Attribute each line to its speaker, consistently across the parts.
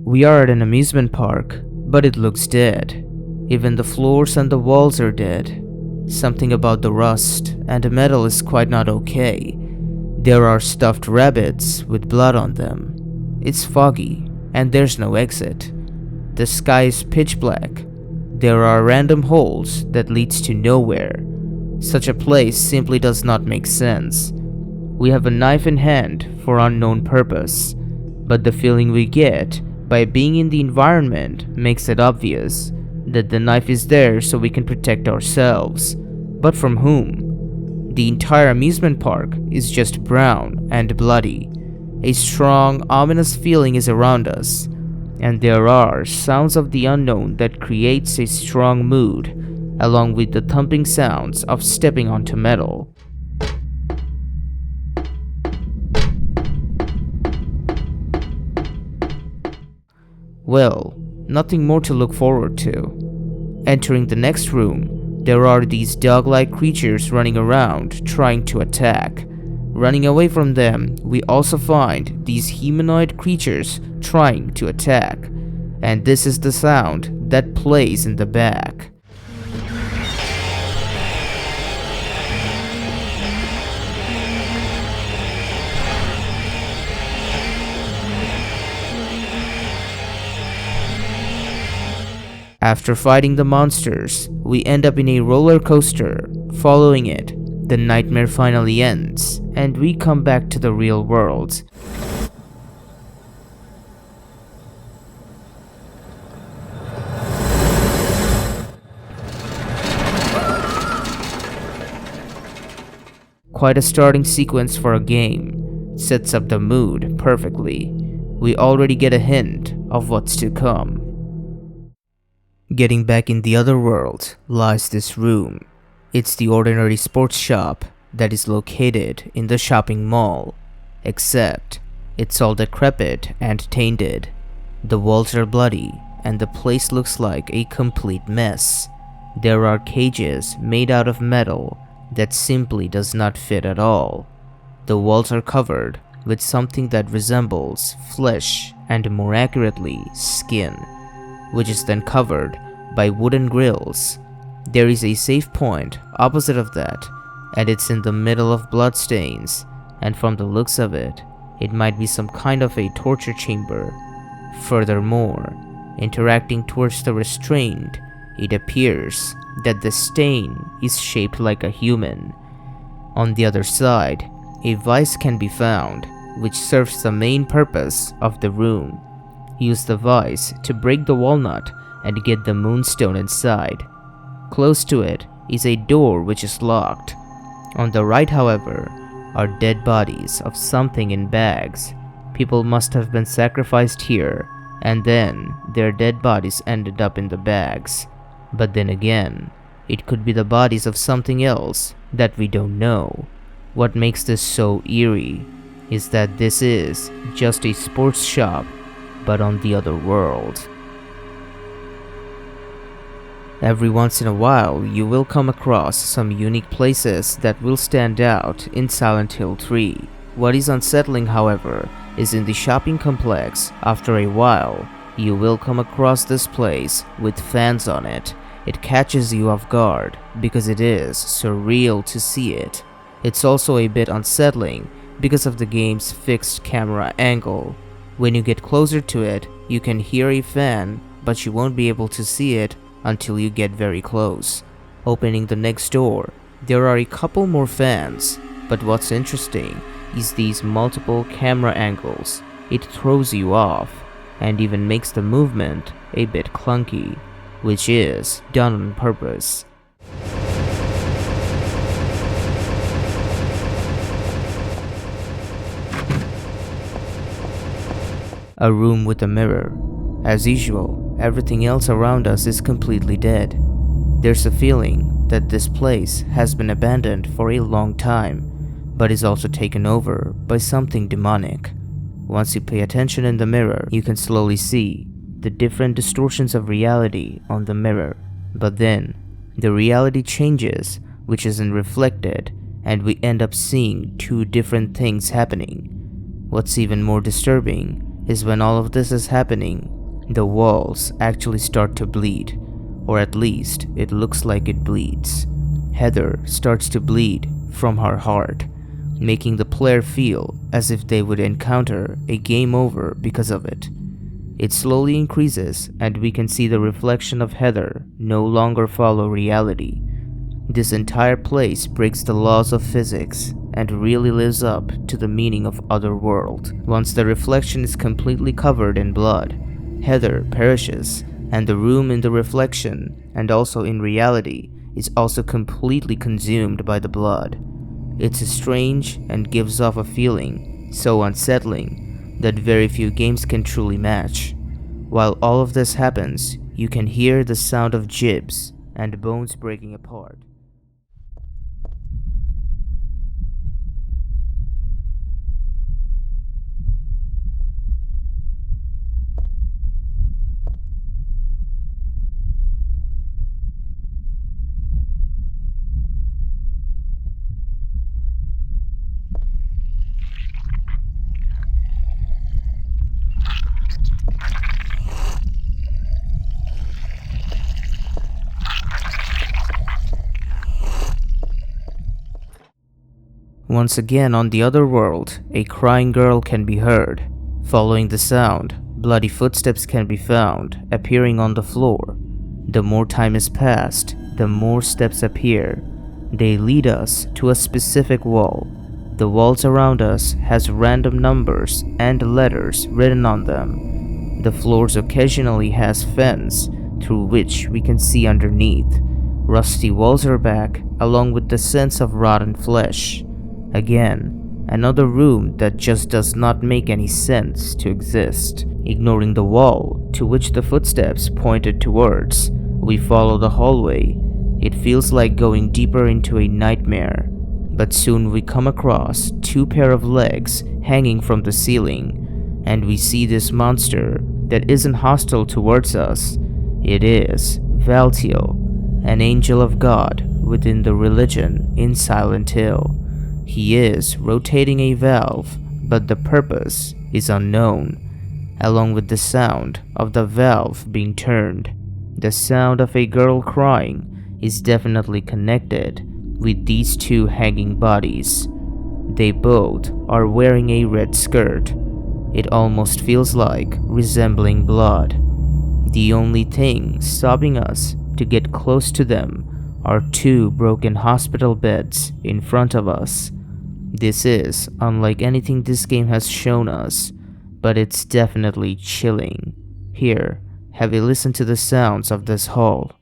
Speaker 1: We are at an amusement park, but it looks dead. Even the floors and the walls are dead. Something about the rust and the metal is quite not okay. There are stuffed rabbits with blood on them. It's foggy, and there's no exit. The sky is pitch black. There are random holes that leads to nowhere. Such a place simply does not make sense. We have a knife in hand for unknown purpose, but the feeling we get by being in the environment makes it obvious that the knife is there so we can protect ourselves. But from whom? The entire amusement park is just brown and bloody. A strong, ominous feeling is around us, and there are sounds of the unknown that creates a strong mood, along with the thumping sounds of stepping onto metal. Well, nothing more to look forward to. Entering the next room, there are these dog-like creatures running around trying to attack. Running away from them, we also find these humanoid creatures trying to attack. And this is the sound that plays in the back. After fighting the monsters, we end up in a roller coaster. Following it, the nightmare finally ends, and we come back to the real world. Quite a starting sequence for a game. Sets up the mood perfectly. We already get a hint of what's to come. Getting back in the other world lies this room. It's the ordinary sports shop that is located in the shopping mall, except it's all decrepit and tainted. The walls are bloody and the place looks like a complete mess. There are cages made out of metal that simply does not fit at all. The walls are covered with something that resembles flesh and more accurately skin, which is then covered by wooden grills. There is a safe point opposite of that, and it's in the middle of bloodstains, and from the looks of it, it might be some kind of a torture chamber. Furthermore, interacting towards the restrained, it appears that the stain is shaped like a human. On the other side, a vise can be found, which serves the main purpose of the room. Use the vise to break the walnut and get the moonstone inside. Close to it is a door which is locked. On the right, however, are dead bodies of something in bags. People must have been sacrificed here, and then their dead bodies ended up in the bags. But then again, it could be the bodies of something else that we don't know. What makes this so eerie is that this is just a sports shop, but on the other world. Every once in a while, you will come across some unique places that will stand out in Silent Hill 3. What is unsettling, however, is in the shopping complex. After a while, you will come across this place with fans on it. It catches you off guard because it is surreal to see it. It's also a bit unsettling because of the game's fixed camera angle. When you get closer to it, you can hear a fan, but you won't be able to see it until you get very close. Opening the next door, there are a couple more fans, but what's interesting is these multiple camera angles. It throws you off and even makes the movement a bit clunky, which is done on purpose. A room with a mirror. As usual, everything else around us is completely dead. There's a feeling that this place has been abandoned for a long time, but is also taken over by something demonic. Once you pay attention in the mirror, you can slowly see the different distortions of reality on the mirror. But then, the reality changes, which isn't reflected, and we end up seeing two different things happening. What's even more disturbing is when all of this is happening, The walls actually start to bleed, or at least it looks like it bleeds. Heather starts to bleed from her heart, making the player feel as if they would encounter a game over because of it. It slowly increases, and we can see the reflection of Heather no longer follow reality. This entire place breaks the laws of physics and really lives up to the meaning of Otherworld. Once the reflection is completely covered in blood, Heather perishes, and the room in the reflection, and also in reality, is also completely consumed by the blood. It's strange and gives off a feeling so unsettling that very few games can truly match. While all of this happens, you can hear the sound of jibs and bones breaking apart. Once again on the other world, a crying girl can be heard. Following the sound, bloody footsteps can be found, appearing on the floor. The more time has passed, the more steps appear. They lead us to a specific wall. The walls around us has random numbers and letters written on them. The floors occasionally has fence through which we can see underneath. Rusty walls are back, along with the sense of rotten flesh. Again, another room that just does not make any sense to exist. Ignoring the wall to which the footsteps pointed towards, we follow the hallway. It feels like going deeper into a nightmare, but soon we come across two pair of legs hanging from the ceiling, and we see this monster that isn't hostile towards us. It is Valtiel, an angel of God within the religion in Silent Hill. He is rotating a valve, but the purpose is unknown. Along with the sound of the valve being turned, the sound of a girl crying is definitely connected with these two hanging bodies. They both are wearing a red skirt. It almost feels like resembling blood. The only thing stopping us to get close to them are two broken hospital beds in front of us. This is unlike anything this game has shown us, but it's definitely chilling. Here, have a listen to the sounds of this hall.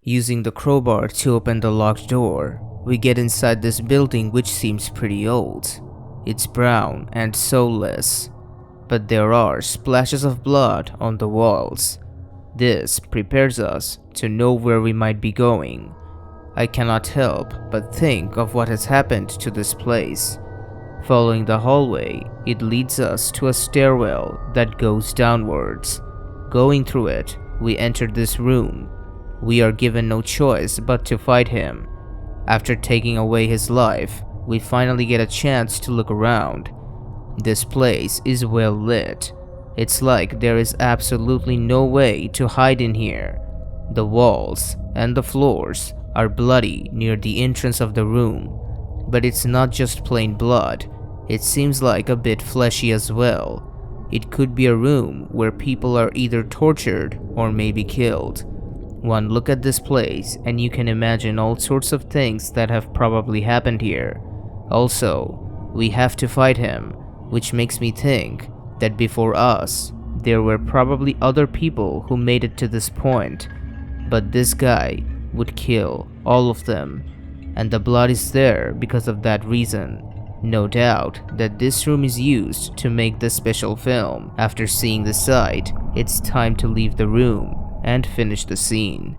Speaker 1: Using the crowbar to open the locked door, we get inside this building which seems pretty old. It's brown and soulless, but there are splashes of blood on the walls. This prepares us to know where we might be going. I cannot help but think of what has happened to this place. Following the hallway, it leads us to a stairwell that goes downwards. Going through it, we enter this room. We are given no choice but to fight him. After taking away his life, we finally get a chance to look around. This place is well lit. It's like there is absolutely no way to hide in here. The walls and the floors are bloody near the entrance of the room. But it's not just plain blood, it seems like a bit fleshy as well. It could be a room where people are either tortured or maybe killed. One look at this place and you can imagine all sorts of things that have probably happened here. Also, we have to fight him, which makes me think that before us, there were probably other people who made it to this point. But this guy would kill all of them, and the blood is there because of that reason. No doubt that this room is used to make this special film. After seeing the site, it's time to leave the room and finish the scene.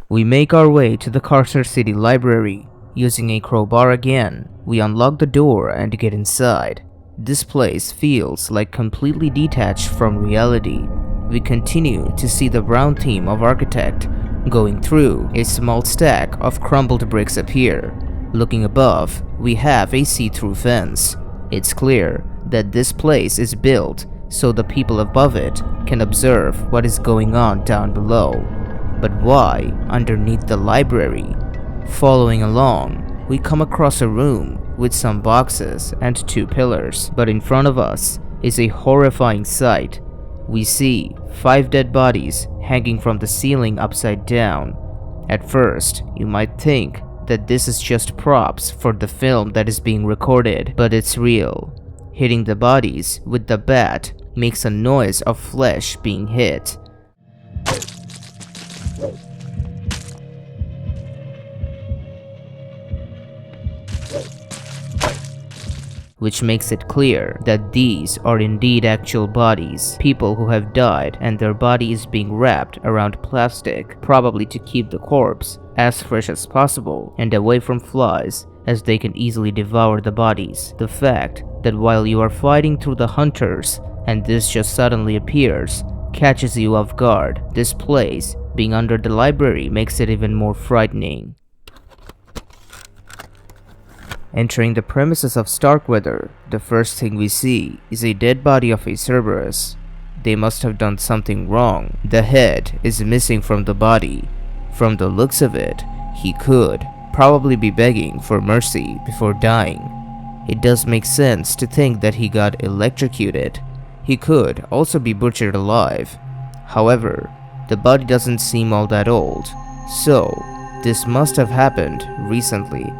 Speaker 1: We make our way to the Carcer City Library. Using a crowbar again, we unlock the door and get inside. This place feels like completely detached from reality. We continue to see the brown theme of architect. Going through, a small stack of crumbled bricks appear. Looking above, we have a see-through fence. It's clear that this place is built so the people above it can observe what is going on down below. But why underneath the library? Following along, we come across a room with some boxes and 2 pillars, but in front of us is a horrifying sight. We see 5 dead bodies hanging from the ceiling upside down. At first, you might think that this is just props for the film that is being recorded, but it's real. Hitting the bodies with the bat makes a noise of flesh being hit. Which makes it clear that these are indeed actual bodies, people who have died and their body is being wrapped around plastic, probably to keep the corpse as fresh as possible and away from flies, as they can easily devour the bodies. The fact that while you are fighting through the hunters and this just suddenly appears catches you off guard. This place being under the library makes it even more frightening. Entering the premises of Starkweather, the first thing we see is a dead body of a Cerberus. They must have done something wrong. The head is missing from the body. From the looks of it, he could probably be begging for mercy before dying. It does make sense to think that he got electrocuted. He could also be butchered alive. However, the body doesn't seem all that old, so this must have happened recently.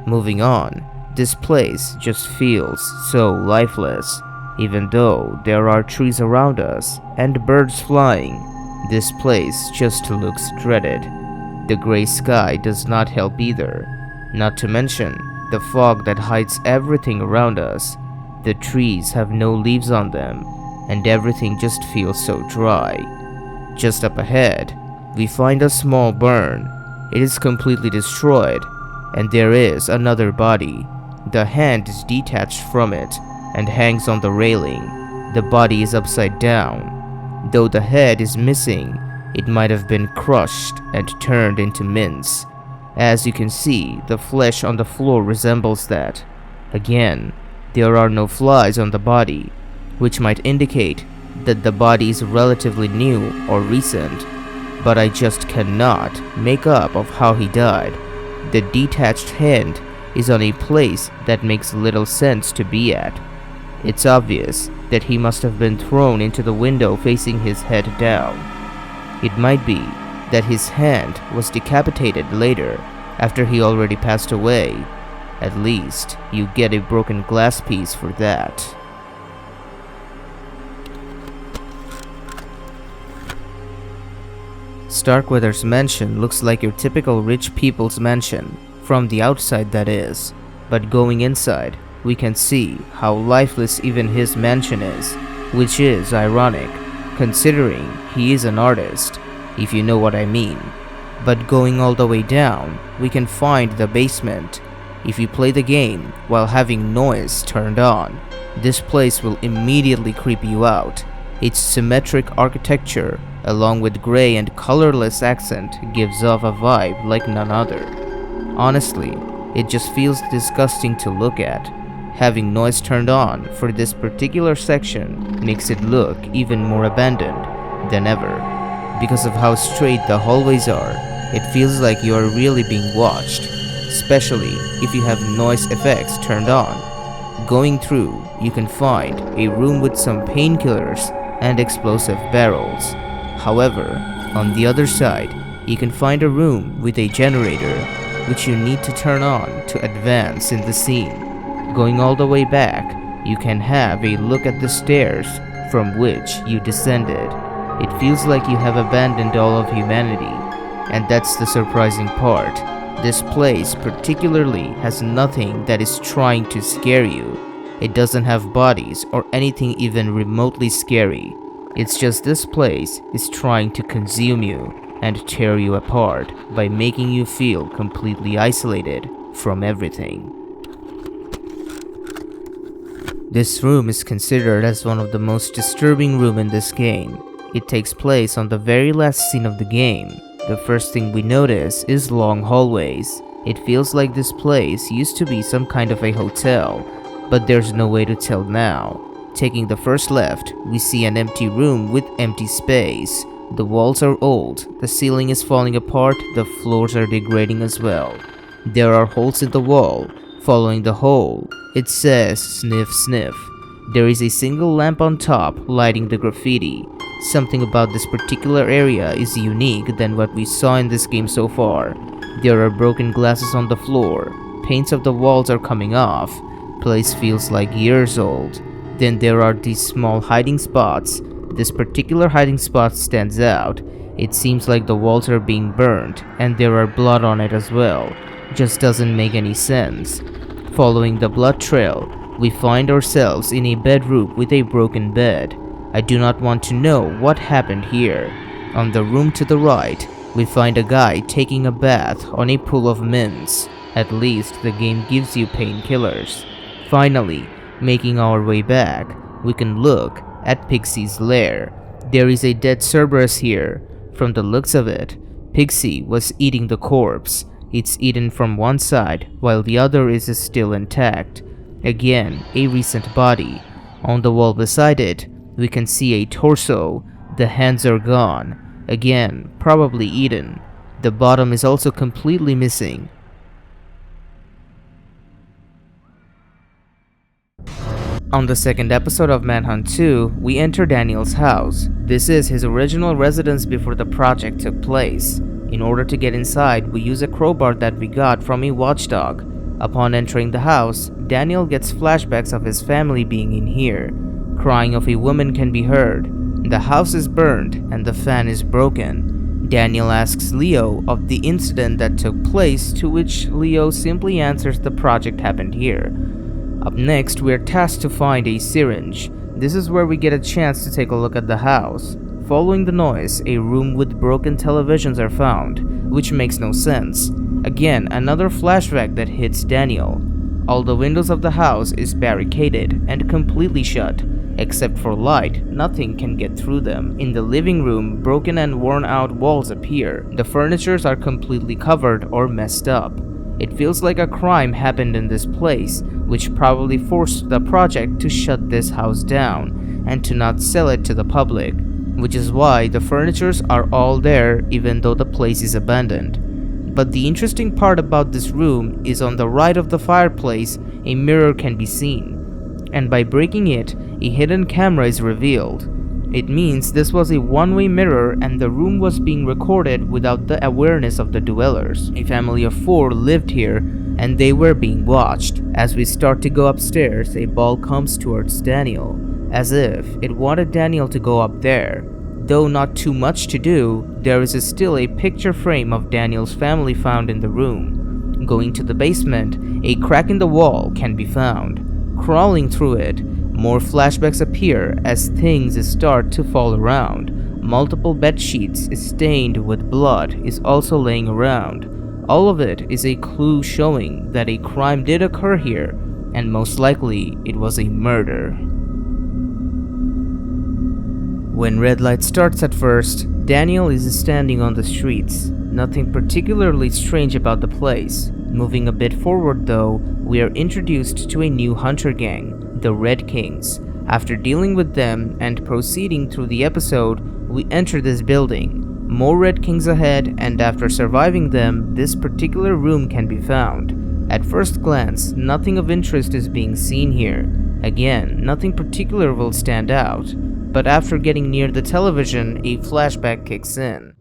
Speaker 1: Moving on, this place just feels so lifeless. Even though there are trees around us and birds flying, this place just looks dreaded. The gray sky does not help either, not to mention the fog that hides everything around us. The trees have no leaves on them, and everything just feels so dry. Just up ahead, we find a small burn. It is completely destroyed, and there is another body. The hand is detached from it and hangs on the railing. The body is upside down. Though the head is missing, it might have been crushed and turned into mince. As you can see, the flesh on the floor resembles that. Again, there are no flies on the body, which might indicate that the body is relatively new or recent, but I just cannot make up of how he died. The detached hand is on a place that makes little sense to be at. It's obvious that he must have been thrown into the window facing his head down. It might be that his hand was decapitated later after he already passed away. At least you get a broken glass piece for that. Starkweather's mansion looks like your typical rich people's mansion, from the outside that is, but going inside, we can see how lifeless even his mansion is, which is ironic, considering he is an artist, if you know what I mean. But going all the way down, we can find the basement. If you play the game while having noise turned on, this place will immediately creep you out. Its symmetric architecture, along with grey and colorless accent, gives off a vibe like none other. Honestly, it just feels disgusting to look at. Having noise turned on for this particular section makes it look even more abandoned than ever. Because of how straight the hallways are, It feels like you are really being watched, especially if you have noise effects turned on. Going through, you can find a room with some painkillers and explosive barrels. However, on the other side, you can find a room with a generator, which you need to turn on to advance in the scene. Going all the way back, you can have a look at the stairs from which you descended. It feels like you have abandoned all of humanity, and that's the surprising part. This place particularly has nothing that is trying to scare you. It doesn't have bodies or anything even remotely scary. It's just this place is trying to consume you and tear you apart by making you feel completely isolated from everything. This room is considered as one of the most disturbing rooms in this game. It takes place on the very last scene of the game. The first thing we notice is long hallways. It feels like this place used to be some kind of a hotel, but there's no way to tell now. Taking the first left, we see an empty room with empty space. The walls are old, the ceiling is falling apart, the floors are degrading as well. There are holes in the wall. Following the hole, it says sniff sniff. There is a single lamp on top lighting the graffiti. Something about this particular area is unique than what we saw in this game so far. There are broken glasses on the floor. Paints of the walls are coming off. Place feels like years old. Then there are these small hiding spots. This particular hiding spot stands out. It seems like the walls are being burned and there are blood on it as well. Just doesn't make any sense. Following the blood trail, we find ourselves in a bedroom with a broken bed. I do not want to know what happened here. On the room to the right, we find a guy taking a bath on a pool of mints. At least the game gives you painkillers. Finally, making our way back, we can look at Pixie's lair. There is a dead Cerberus here. From the looks of it, Pixie was eating the corpse. It's eaten from one side while the other is still intact. Again, a recent body. On the wall beside it, we can see a torso. The hands are gone. Again, probably eaten. The bottom is also completely missing. On the second episode of Manhunt 2, we enter Daniel's house. This is his original residence before the project took place. In order to get inside, we use a crowbar that we got from a watchdog. Upon entering the house, Daniel gets flashbacks of his family being in here. Crying of a woman can be heard. The house is burned and the fan is broken. Daniel asks Leo of the incident that took place, to which Leo simply answers the project happened here. Up next, we are tasked to find a syringe. This is where we get a chance to take a look at the house. Following the noise, a room with broken televisions are found, which makes no sense. Again, another flashback that hits Daniel. All the windows of the house is barricaded and completely shut. Except for light, nothing can get through them. In the living room, broken and worn out walls appear. The furnitures are completely covered or messed up. It feels like a crime happened in this place, which probably forced the project to shut this house down and to not sell it to the public, which is why the furnitures are all there even though the place is abandoned. But the interesting part about this room is on the right of the fireplace, a mirror can be seen. And by breaking it, a hidden camera is revealed. It means this was a one-way mirror and the room was being recorded without the awareness of the dwellers. A family of 4 lived here and they were being watched. As we start to go upstairs, a ball comes towards Daniel, as if it wanted Daniel to go up there. Though not too much to do, there is still a picture frame of Daniel's family found in the room. Going to the basement, a crack in the wall can be found. Crawling through it, more flashbacks appear as things start to fall around. Multiple bed sheets stained with blood is also laying around. All of it is a clue showing that a crime did occur here, and most likely it was a murder. When red light starts at first, Daniel is standing on the streets. Nothing particularly strange about the place. Moving a bit forward though, we are introduced to a new hunter gang, the Red Kings. After dealing with them and proceeding through the episode, we enter this building. More Red Kings ahead, and after surviving them, this particular room can be found. At first glance, nothing of interest is being seen here. Again, nothing particular will stand out, but after getting near the television, a flashback kicks in.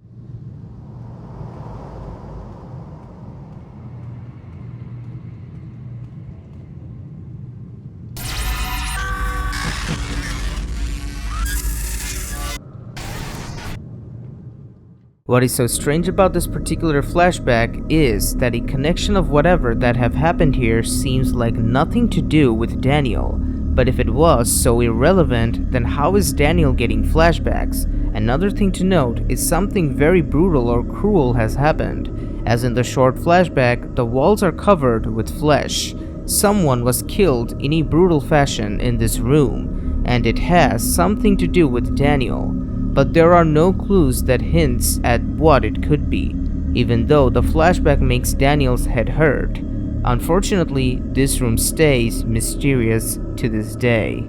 Speaker 1: What is so strange about this particular flashback is that a connection of whatever that have happened here seems like nothing to do with Daniel. But if it was so irrelevant, then how is Daniel getting flashbacks? Another thing to note is something very brutal or cruel has happened. As in the short flashback, the walls are covered with flesh. Someone was killed in a brutal fashion in this room, and it has something to do with Daniel. But there are no clues that hints at what it could be, even though the flashback makes Daniel's head hurt. Unfortunately, this room stays mysterious to this day.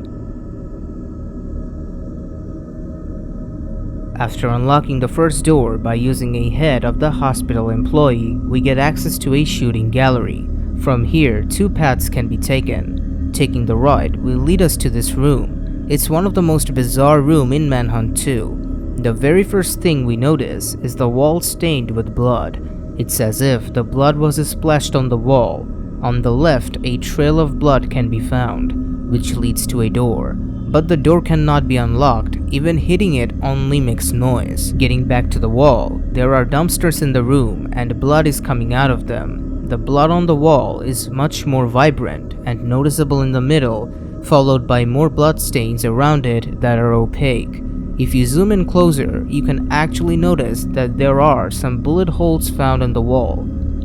Speaker 1: After unlocking the first door by using a head of the hospital employee, we get access to a shooting gallery. From here, two paths can be taken. Taking the right will lead us to this room. It's one of the most bizarre rooms in Manhunt 2. The very first thing we notice is the wall stained with blood. It's as if the blood was splashed on the wall. On the left, a trail of blood can be found, which leads to a door. But the door cannot be unlocked, even hitting it only makes noise. Getting back to the wall, there are dumpsters in the room and blood is coming out of them. The blood on the wall is much more vibrant and noticeable in the middle, followed by more bloodstains around it that are opaque. If you zoom in closer, you can actually notice that there are some bullet holes found on the wall,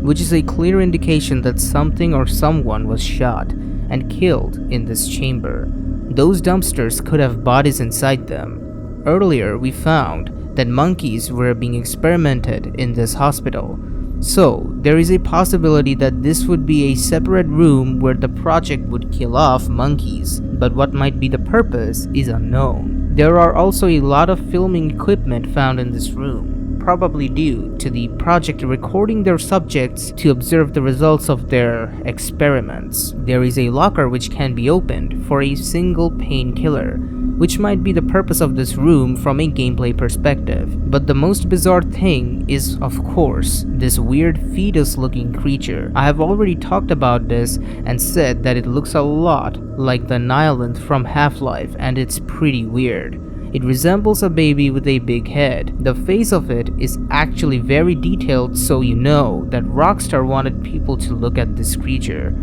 Speaker 1: which is a clear indication that something or someone was shot and killed in this chamber. Those dumpsters could have bodies inside them. Earlier, we found that monkeys were being experimented in this hospital. So, there is a possibility that this would be a separate room where the project would kill off monkeys, but what might be the purpose is unknown. There are also a lot of filming equipment found in this room, probably due to the project recording their subjects to observe the results of their experiments. There is a locker which can be opened for a single painkiller, which might be the purpose of this room from a gameplay perspective. But the most bizarre thing is, of course, this weird fetus-looking creature. I have already talked about this and said that it looks a lot like the Nihilith from Half-Life, and it's pretty weird. It resembles a baby with a big head. The face of it is actually very detailed, so you know that Rockstar wanted people to look at this creature.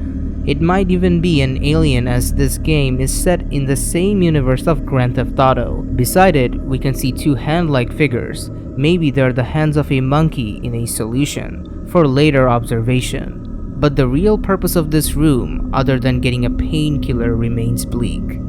Speaker 1: It might even be an alien, as this game is set in the same universe of Grand Theft Auto. Beside it, we can see two hand-like figures. Maybe they're the hands of a monkey in a solution for later observation. But the real purpose of this room, other than getting a painkiller, remains bleak.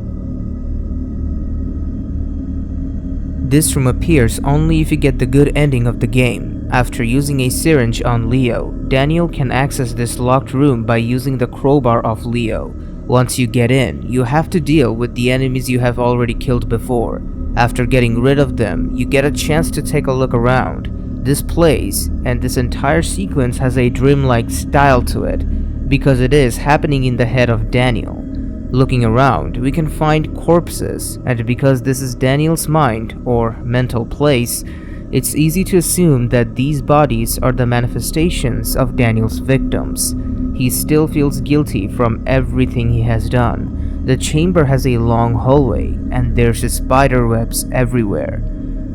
Speaker 1: This room appears only if you get the good ending of the game. After using a syringe on Leo, Daniel can access this locked room by using the crowbar of Leo. Once you get in, you have to deal with the enemies you have already killed before. After getting rid of them, you get a chance to take a look around. This place and this entire sequence has a dreamlike style to it, because it is happening in the head of Daniel. Looking around, we can find corpses, and because this is Daniel's mind, or mental place, it's easy to assume that these bodies are the manifestations of Daniel's victims. He still feels guilty from everything he has done. The chamber has a long hallway, and there's spider webs everywhere.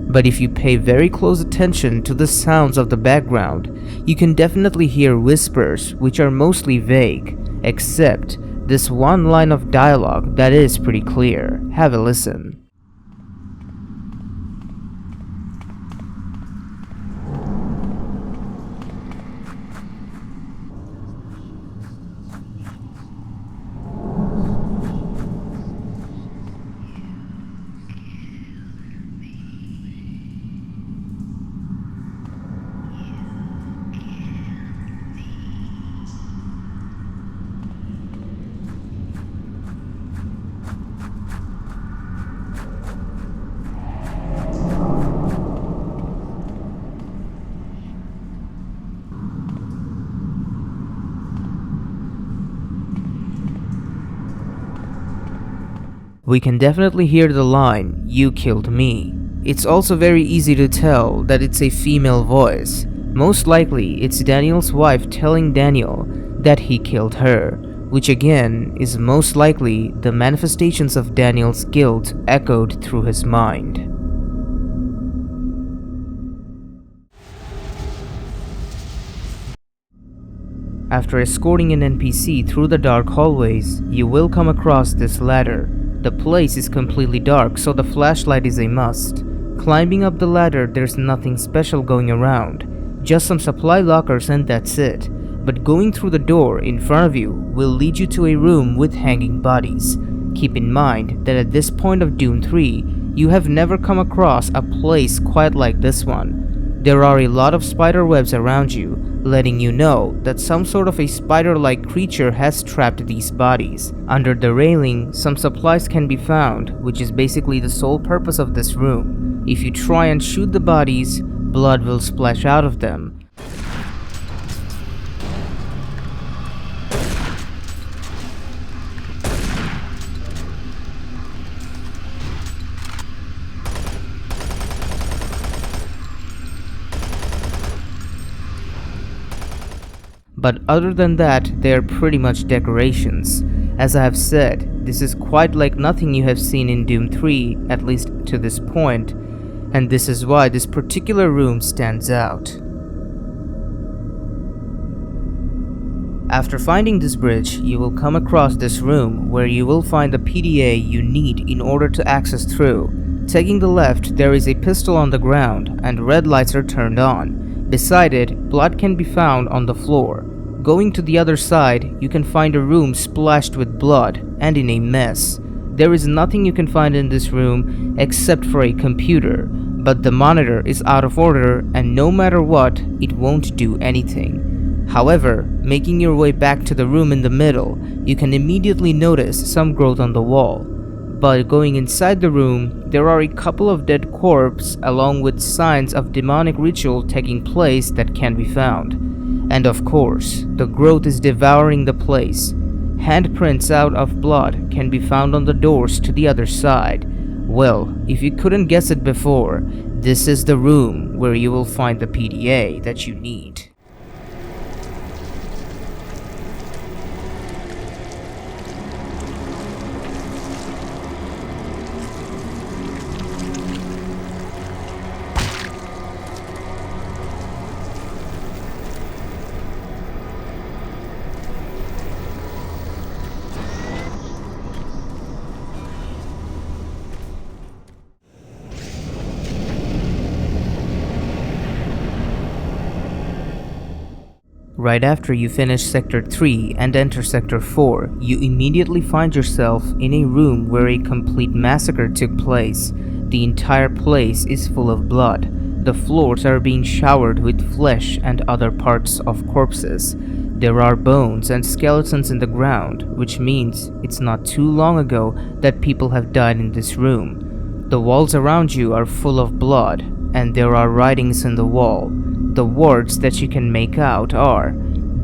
Speaker 1: But if you pay very close attention to the sounds of the background, you can definitely hear whispers which are mostly vague, except this one line of dialogue that is pretty clear. Have a listen. We can definitely hear the line, "You killed me." It's also very easy to tell that it's a female voice. Most likely, it's Daniel's wife telling Daniel that he killed her, which again is most likely the manifestations of Daniel's guilt echoed through his mind. After escorting an NPC through the dark hallways, you will come across this ladder. The place is completely dark, so the flashlight is a must. Climbing up the ladder, there's nothing special going around, just some supply lockers and that's it. But going through the door in front of you will lead you to a room with hanging bodies. Keep in mind that at this point of Doom 3, you have never come across a place quite like this one. There are a lot of spider webs around you, letting you know that some sort of a spider-like creature has trapped these bodies. Under the railing, some supplies can be found, which is basically the sole purpose of this room. If you try and shoot the bodies, blood will splash out of them. But other than that, they are pretty much decorations. As I have said, this is quite like nothing you have seen in Doom 3, at least to this point, and this is why this particular room stands out. After finding this bridge, you will come across this room where you will find the PDA you need in order to access through. Taking the left, there is a pistol on the ground and red lights are turned on. Beside it, blood can be found on the floor. Going to the other side, you can find a room splashed with blood and in a mess. There is nothing you can find in this room except for a computer, but the monitor is out of order and no matter what, it won't do anything. However, making your way back to the room in the middle, you can immediately notice some growth on the wall. But going inside the room, there are a couple of dead corpses along with signs of demonic ritual taking place that can be found. And of course, the growth is devouring the place. Handprints out of blood can be found on the doors to the other side. Well, if you couldn't guess it before, this is the room where you will find the PDA that you need. Right after you finish Sector 3 and enter Sector 4, you immediately find yourself in a room where a complete massacre took place. The entire place is full of blood. The floors are being showered with flesh and other parts of corpses. There are bones and skeletons in the ground, which means it's not too long ago that people have died in this room. The walls around you are full of blood, and there are writings in the wall. The words that you can make out are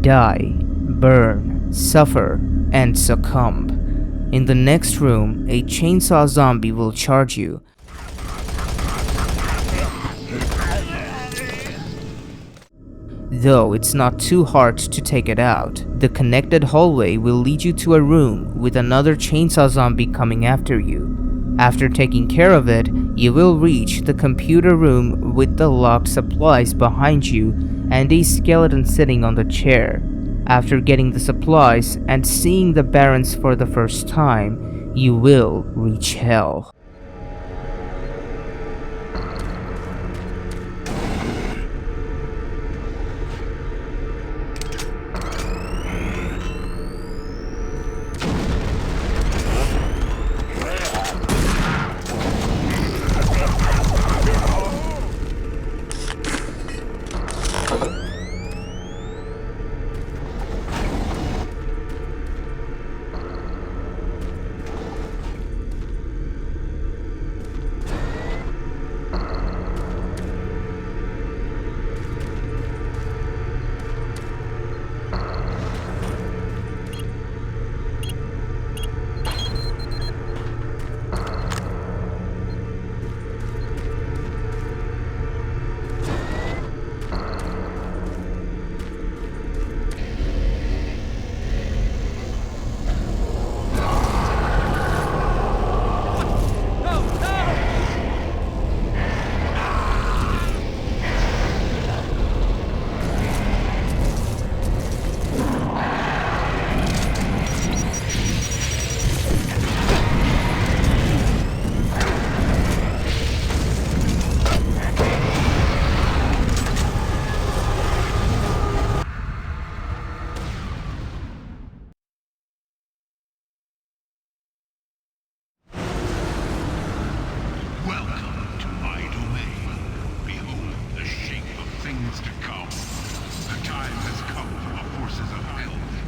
Speaker 1: die, burn, suffer, and succumb. In the next room, a chainsaw zombie will charge you. Though it's not too hard to take it out, the connected hallway will lead you to a room with another chainsaw zombie coming after you. After taking care of it, you will reach the computer room with the locked supplies behind you and a skeleton sitting on the chair. After getting the supplies and seeing the barons for the first time, you will reach hell.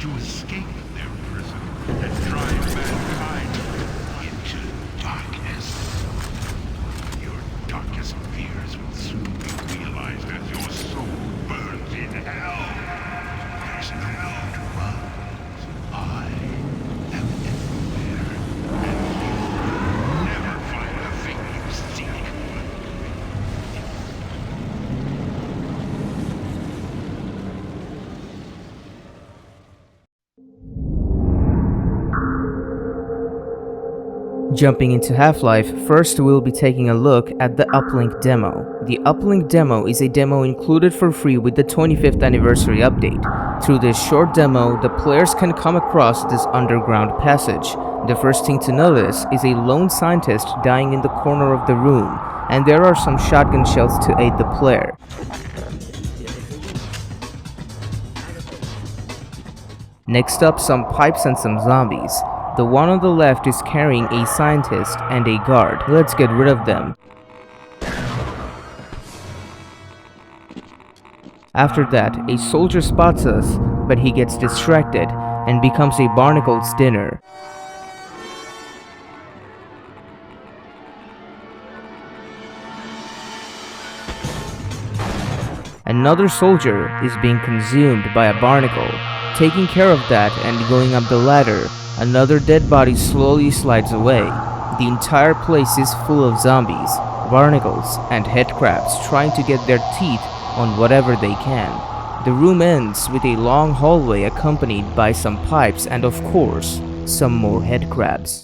Speaker 2: to escape their prison and drive mankind into darkness. Your darkest fears will soon be realized as your soul burns in hell. There's nowhere to run. I am everywhere, and you will never find the thing you seek.
Speaker 1: Jumping into Half-Life, first we'll be taking a look at the Uplink demo. The Uplink demo is a demo included for free with the 25th anniversary update. Through this short demo, the players can come across this underground passage. The first thing to notice is a lone scientist dying in the corner of the room, and there are some shotgun shells to aid the player. Next up, some pipes and some zombies. The one on the left is carrying a scientist and a guard. Let's get rid of them. After that, a soldier spots us, but he gets distracted and becomes a barnacle's dinner. Another soldier is being consumed by a barnacle. Taking care of that and going up the ladder, another dead body slowly slides away. The entire place is full of zombies, barnacles, and headcrabs trying to get their teeth on whatever they can. The room ends with a long hallway accompanied by some pipes and, of course, some more headcrabs.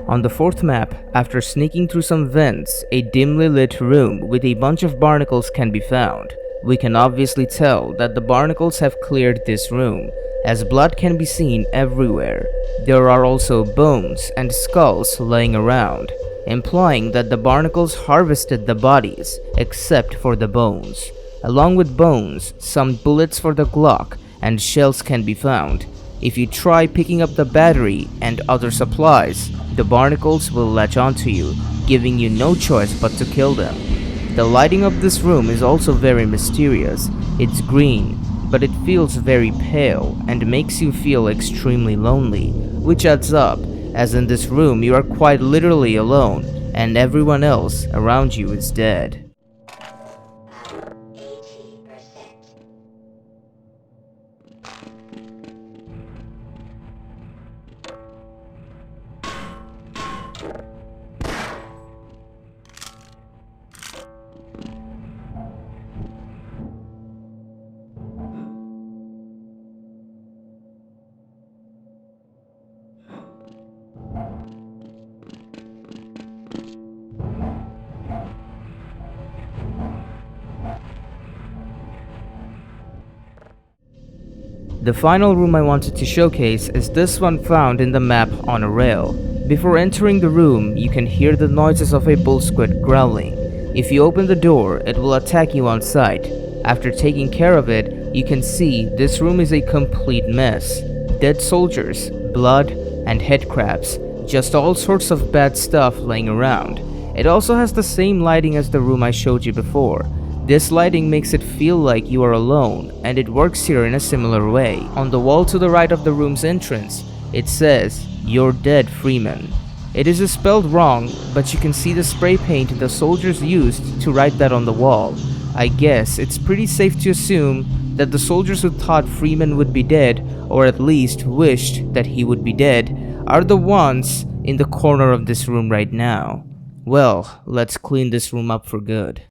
Speaker 1: On the fourth map, after sneaking through some vents, a dimly lit room with a bunch of barnacles can be found. We can obviously tell that the barnacles have cleared this room, as blood can be seen everywhere. There are also bones and skulls laying around, implying that the barnacles harvested the bodies, except for the bones. Along with bones, some bullets for the Glock and shells can be found. If you try picking up the battery and other supplies, the barnacles will latch onto you, giving you no choice but to kill them. The lighting of this room is also very mysterious. It's green, but it feels very pale and makes you feel extremely lonely, which adds up, as in this room you are quite literally alone, and everyone else around you is dead. The final room I wanted to showcase is this one found in the map on a rail. Before entering the room, you can hear the noises of a bull squid growling. If you open the door, it will attack you on sight. After taking care of it, you can see this room is a complete mess. Dead soldiers, blood, and headcrabs, just all sorts of bad stuff laying around. It also has the same lighting as the room I showed you before. This lighting makes it feel like you are alone, and it works here in a similar way. On the wall to the right of the room's entrance, it says, "You're dead, Freeman." It is spelled wrong, but you can see the spray paint the soldiers used to write that on the wall. I guess it's pretty safe to assume that the soldiers who thought Freeman would be dead, or at least wished that he would be dead, are the ones in the corner of this room right now. Well, let's clean this room up for good.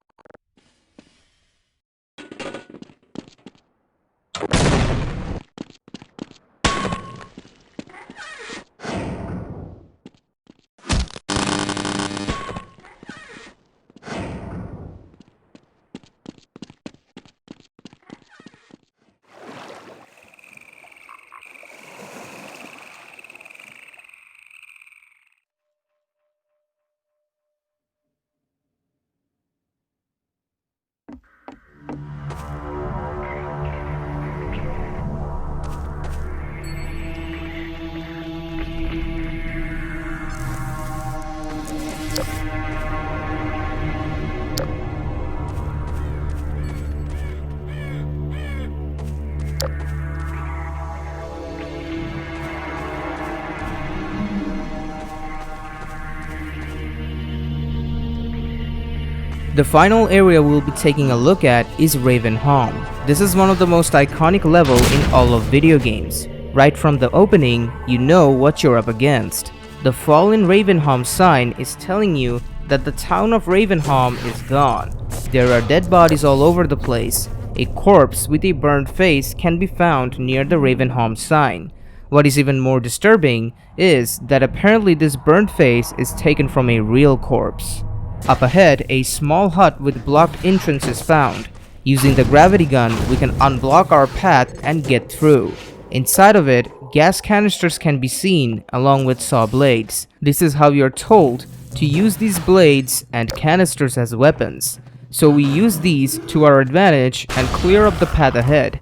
Speaker 1: The final area we'll be taking a look at is Ravenholm. This is one of the most iconic levels in all of video games. Right from the opening, you know what you're up against. The fallen Ravenholm sign is telling you that the town of Ravenholm is gone. There are dead bodies all over the place. A corpse with a burned face can be found near the Ravenholm sign. What is even more disturbing is that apparently this burned face is taken from a real corpse. Up ahead, a small hut with blocked entrance is found. Using the gravity gun, we can unblock our path and get through. Inside of it, gas canisters can be seen along with saw blades. This is how you're told to use these blades and canisters as weapons. So we use these to our advantage and clear up the path ahead.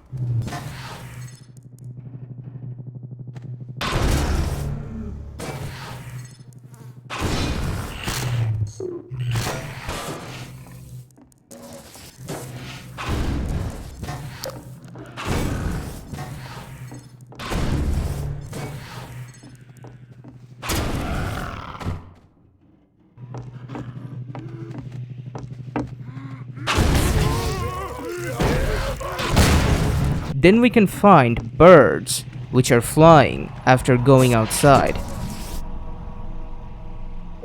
Speaker 1: Then we can find birds, which are flying after going outside.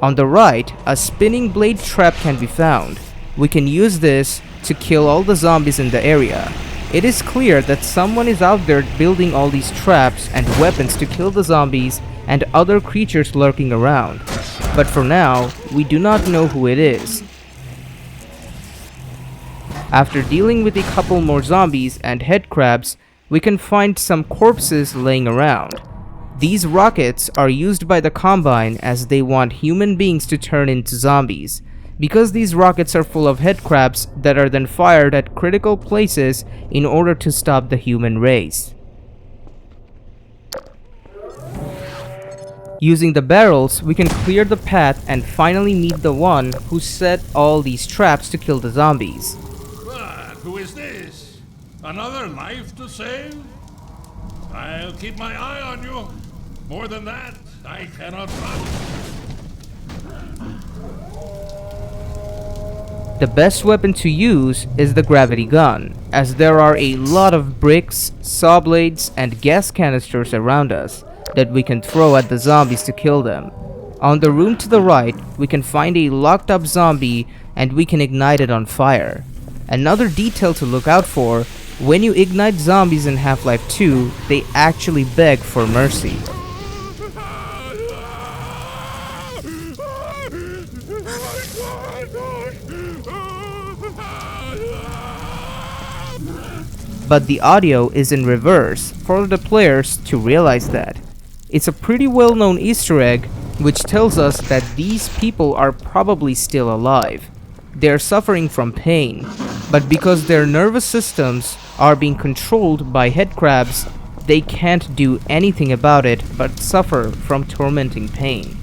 Speaker 1: On the right, a spinning blade trap can be found. We can use this to kill all the zombies in the area. It is clear that someone is out there building all these traps and weapons to kill the zombies and other creatures lurking around. But for now, we do not know who it is. After dealing with a couple more zombies and head crabs, we can find some corpses laying around. These rockets are used by the Combine as they want human beings to turn into zombies. Because these rockets are full of head crabs that are then fired at critical places in order to stop the human race. Using the barrels, we can clear the path and finally meet the one who set all these traps to kill the zombies.
Speaker 2: Who is this? Another life to save? I'll keep my eye on you. More than that, I cannot run.
Speaker 1: The best weapon to use is the gravity gun, as there are a lot of bricks, saw blades, and gas canisters around us that we can throw at the zombies to kill them. On the room to the right, we can find a locked up zombie and we can ignite it on fire. Another detail to look out for, when you ignite zombies in Half-Life 2, they actually beg for mercy. But the audio is in reverse for the players to realize that. It's a pretty well-known Easter egg which tells us that these people are probably still alive. They are suffering from pain, but because their nervous systems are being controlled by head crabs, they can't do anything about it but suffer from tormenting pain.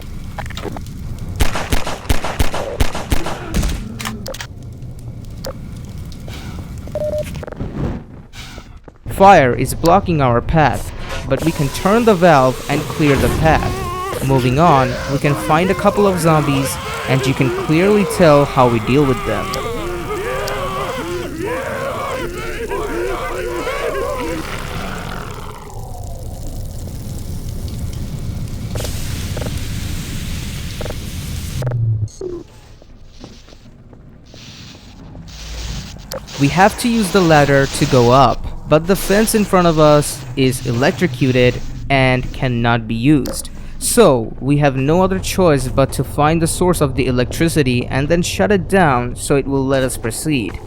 Speaker 1: Fire is blocking our path, but we can turn the valve and clear the path. Moving on, we can find a couple of zombies and you can clearly tell how we deal with them. We have to use the ladder to go up, but the fence in front of us is electrocuted and cannot be used. So we have no other choice but to find the source of the electricity and then shut it down so it will let us proceed.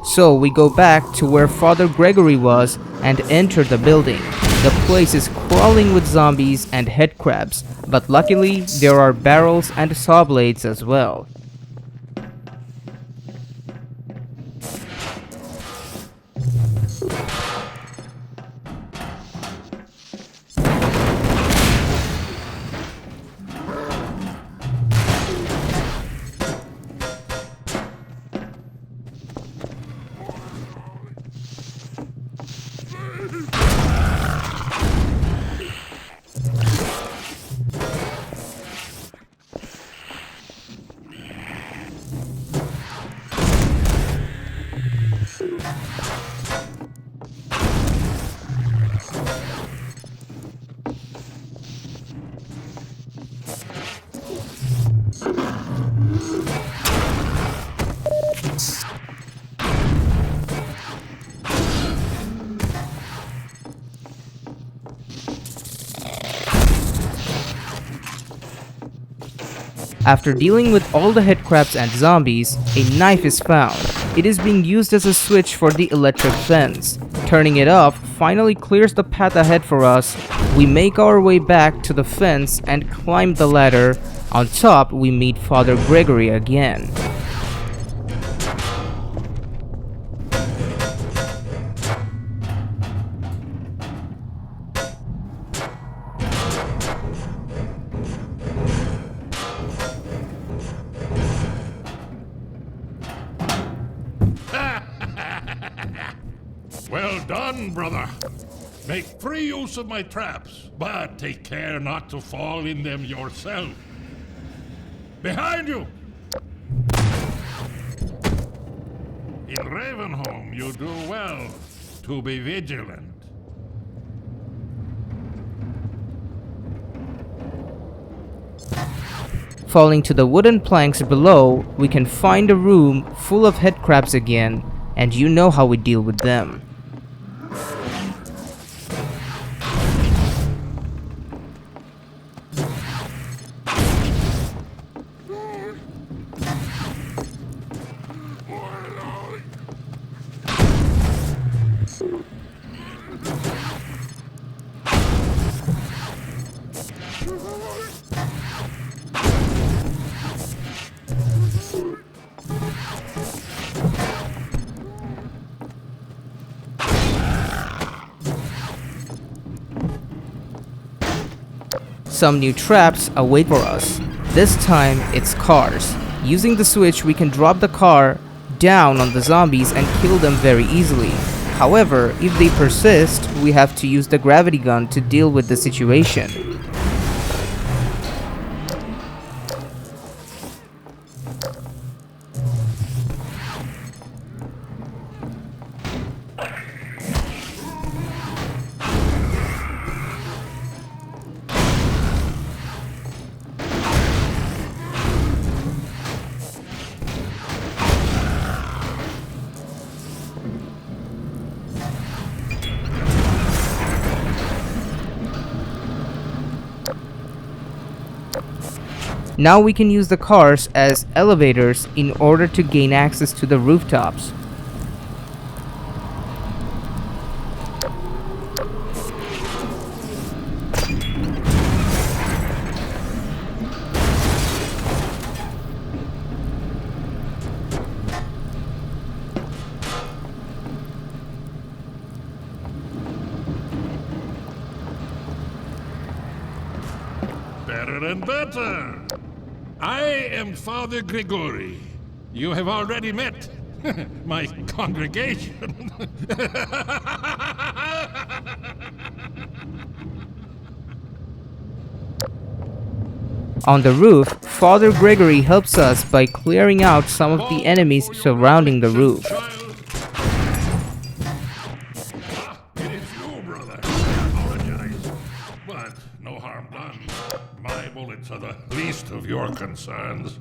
Speaker 1: So we go back to where Father Gregory was and enter the building. The place is crawling with zombies and head crabs, but luckily there are barrels and saw blades as well. After dealing with all the headcrabs and zombies, a knife is found. It is being used as a switch for the electric fence. Turning it off finally clears the path ahead for us. We make our way back to the fence and climb the ladder. On top, we meet Father Gregory again.
Speaker 2: Well done, brother. Make free use of my traps, but take care not to fall in them yourself. Behind you! In Ravenholm, you do well to be vigilant.
Speaker 1: Falling to the wooden planks below, we can find a room full of headcrabs again, and you know how we deal with them. Some new traps await for us. This time, it's cars. Using the switch, we can drop the car down on the zombies and kill them very easily. However, if they persist, we have to use the gravity gun to deal with the situation. Now we can use the cars as elevators in order to gain access to the rooftops.
Speaker 2: Better and better. I am Father Gregory. You have already met my congregation.
Speaker 1: On the roof, Father Gregory helps us by clearing out some of the enemies surrounding the roof.
Speaker 2: It is you, brother. I apologize. But no harm done. My bullets are the least of your concerns.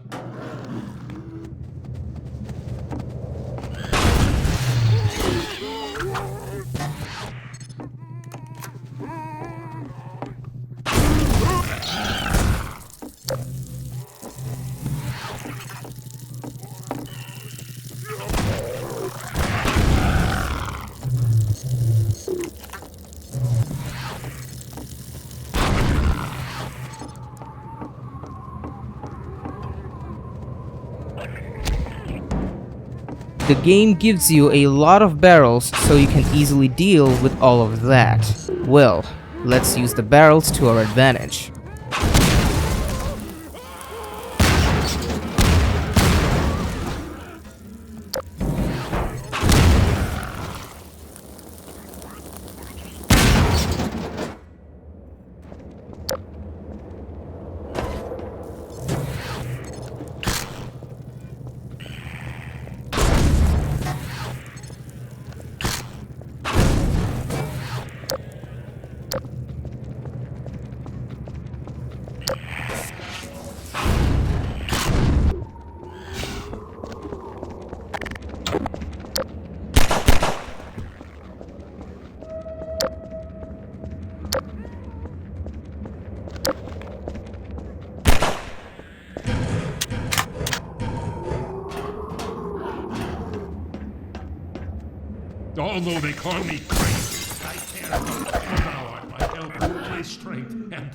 Speaker 1: The game gives you a lot of barrels, so you can easily deal with all of that. Well, let's use the barrels to our advantage.
Speaker 2: Although they call me crazy, I care about now my health, my strength, and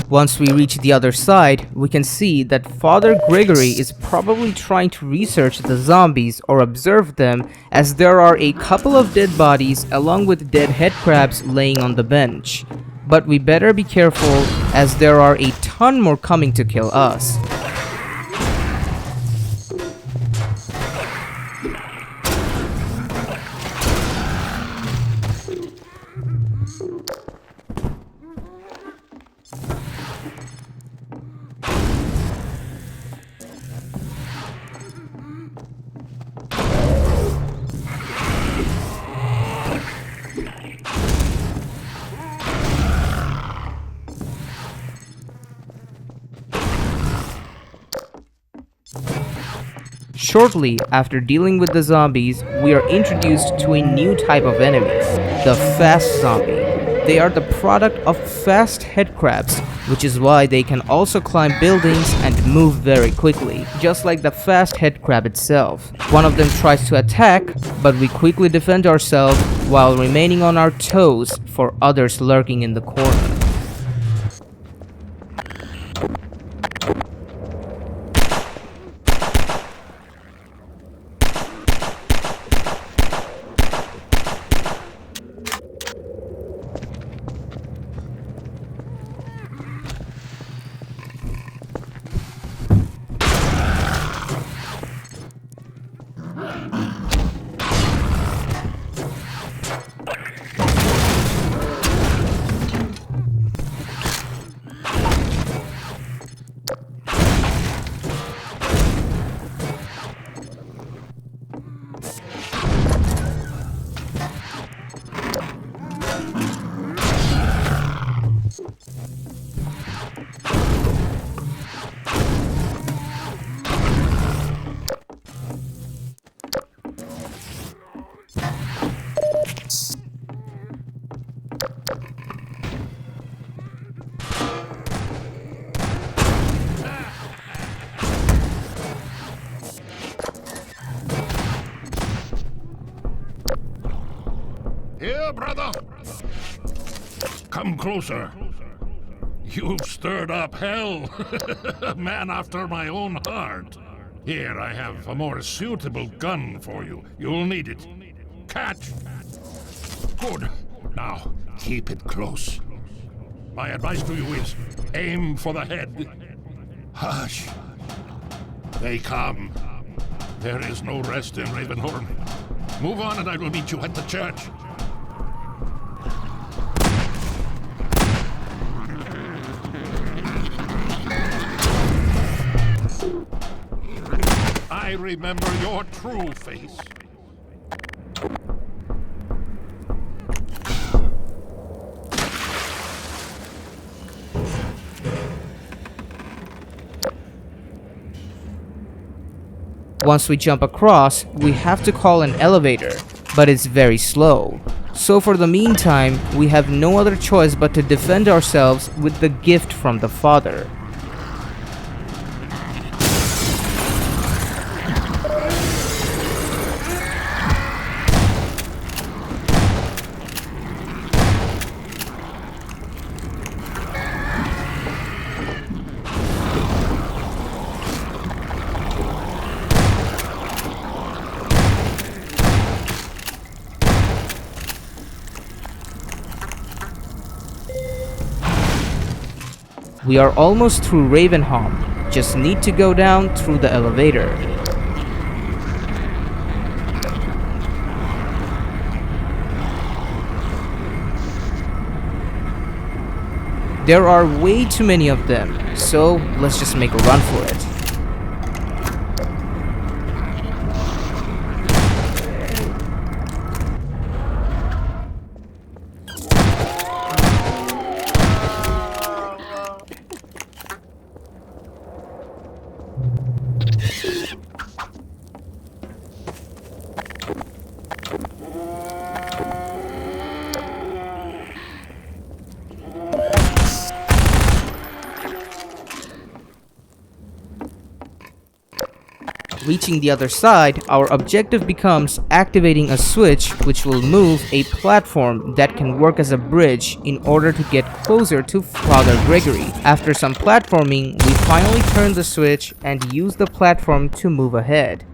Speaker 1: Once we reach the other side, we can see that Father Gregory is probably trying to research the zombies or observe them, as there are a couple of dead bodies along with dead headcrabs laying on the bench. But we better be careful, as there are a ton more coming to kill us. Shortly after dealing with the zombies, we are introduced to a new type of enemy, the fast zombie. They are the product of fast headcrabs, which is why they can also climb buildings and move very quickly, just like the fast headcrab itself. One of them tries to attack, but we quickly defend ourselves while remaining on our toes for others lurking in the corner.
Speaker 2: here, brother. Come closer. You've stirred up hell. A man after my own heart. Here, I have a more suitable gun for you. You'll need it. Catch! Good. Now, keep it close. My advice to you is, aim for the head. Hush. They come. There is no rest in Ravenhorn. Move on and I will meet you at the church. I remember your true face.
Speaker 1: Once we jump across, we have to call an elevator, but it's very slow. So for the meantime, we have no other choice but to defend ourselves with the gift from the Father. We are almost through Ravenholm, just need to go down through the elevator. There are way too many of them, so let's just make a run for it. Reaching the other side, our objective becomes activating a switch which will move a platform that can work as a bridge in order to get closer to Father Gregory. After some platforming, we finally turn the switch and use the platform to move ahead.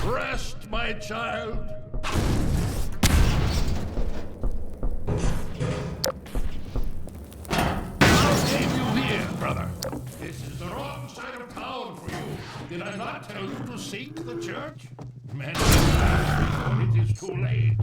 Speaker 2: Rest, my child. How came you here, brother? This is the wrong side of town for you. Did I not tell you to seek the church? Men, before it is too late.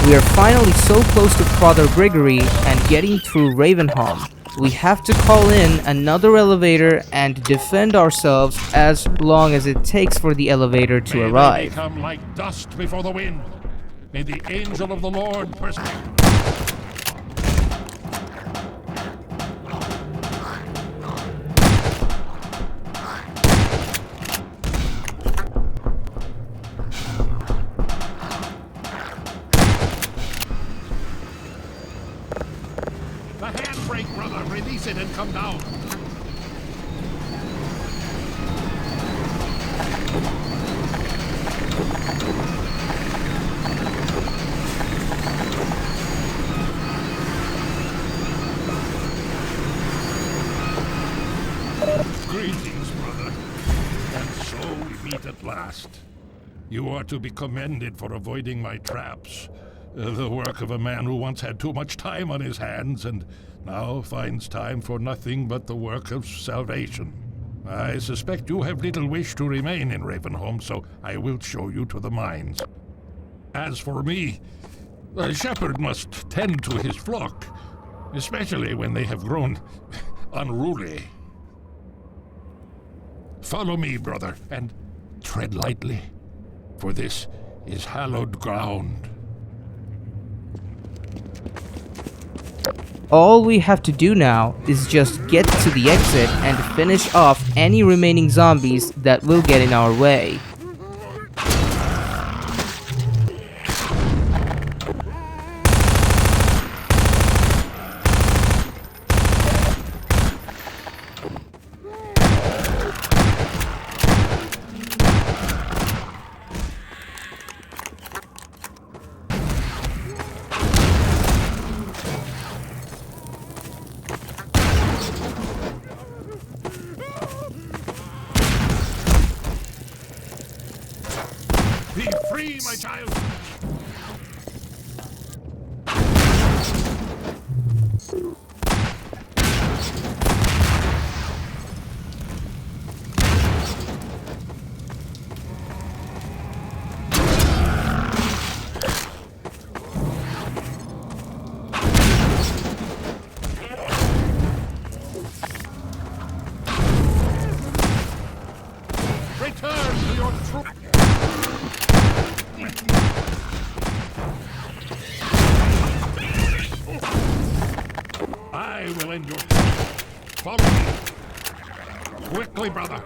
Speaker 1: We are finally so close to Father Gregory and getting through Ravenholm. We have to call in another elevator and defend ourselves as long as it takes for the elevator to
Speaker 2: May they
Speaker 1: arrive.
Speaker 2: become like dust before the wind. May the angel of the Lord The handbrake, brother. Release it and come down. Greetings, brother. And so we meet at last. You are to be commended for avoiding my traps. The work of a man who once had too much time on his hands and now finds time for nothing but the work of salvation. I suspect you have little wish to remain in Ravenholm, so I will show you to the mines. As for me, a shepherd must tend to his flock, especially when they have grown unruly. Follow me, brother, and tread lightly, for this is hallowed ground.
Speaker 1: All we have to do now is just get to the exit and finish off any remaining zombies that will get in our way.
Speaker 2: Be free, my child! I will end your time. Follow me. Quickly, brother.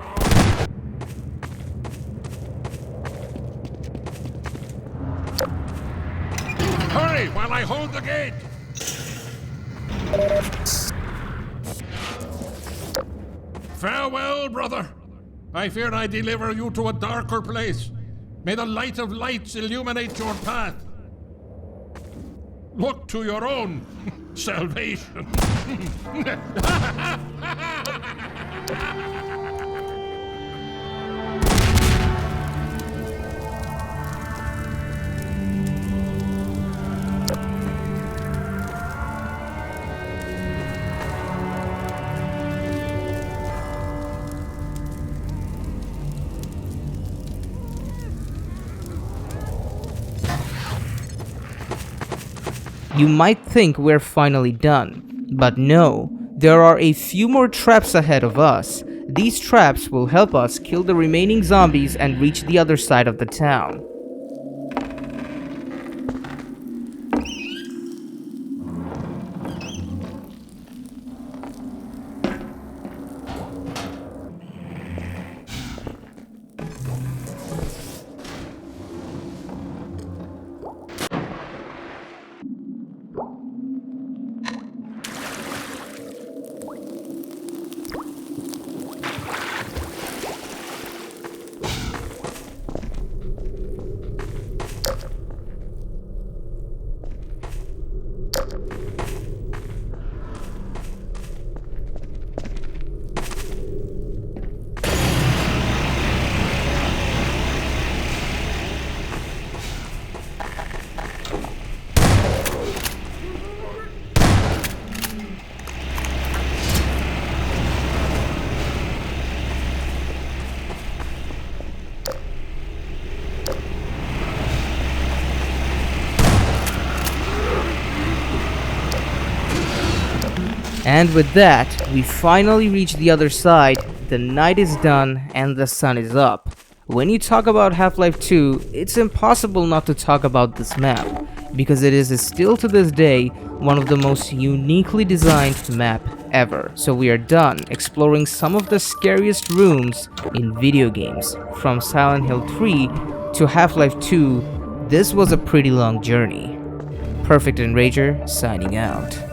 Speaker 2: Hurry while I hold the gate. Farewell, brother. I fear I deliver you to a darker place. May the light of lights illuminate your path. Look to your own salvation.
Speaker 1: You might think we're finally done, but no, there are a few more traps ahead of us. These traps will help us kill the remaining zombies and reach the other side of the town. And with that, we finally reach the other side, the night is done, and the sun is up. When you talk about Half-Life 2, it's impossible not to talk about this map, because it is still to this day one of the most uniquely designed map ever. So we are done exploring some of the scariest rooms in video games. From Silent Hill 3 to Half-Life 2, this was a pretty long journey. Perfect Enrager signing out.